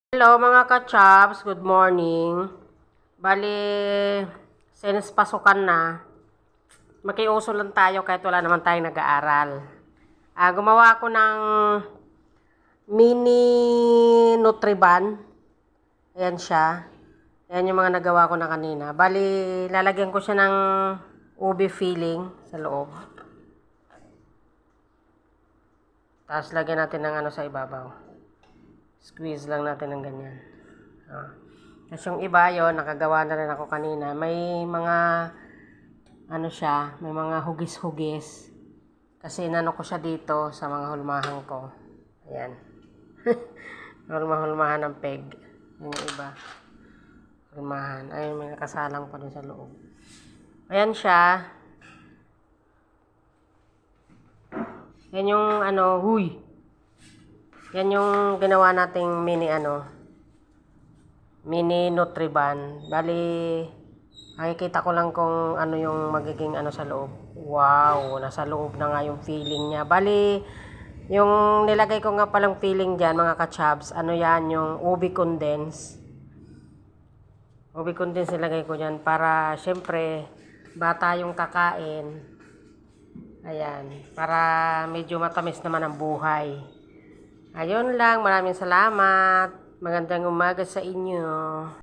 Hello mga ka-chops, good morning. Bali, since pasukan na, makiuso lang tayo kahit wala naman tayong nag-aaral. Gumawa ako ng mini Nutriban. Ayan siya. Ayan yung mga nagawa ko na kanina. Bali, lalagyan ko siya ng ube filling sa loob. Tapos lagyan natin ng ano sa ibabaw. Squeeze lang natin ng ganyan. Tapos yung iba yon nakagawa na rin ako kanina. May mga, ano siya, may mga hugis-hugis. Kasi inano ko siya dito sa mga hulmahan ko. Ayan. Hulmahan ng peg. Yung iba. Hulmahan. Ayun, may nakasalang pa dun sa loob. Ayan siya. Yan yung ano, huy. Yan yung ginawa nating mini Nutriban. Bali, makikita ko lang kung ano yung magiging ano sa loob. Wow, nasa loob na nga yung feeling niya. Bali, yung nilagay ko nga palang feeling dyan, mga ka-chabs, ano yan, yung ubi condense. Ubi condense nilagay ko dyan para, syempre, bata yung kakain. Ayan, para medyo matamis naman ang buhay. Ayun lang, maraming salamat. Magandang umaga sa inyo.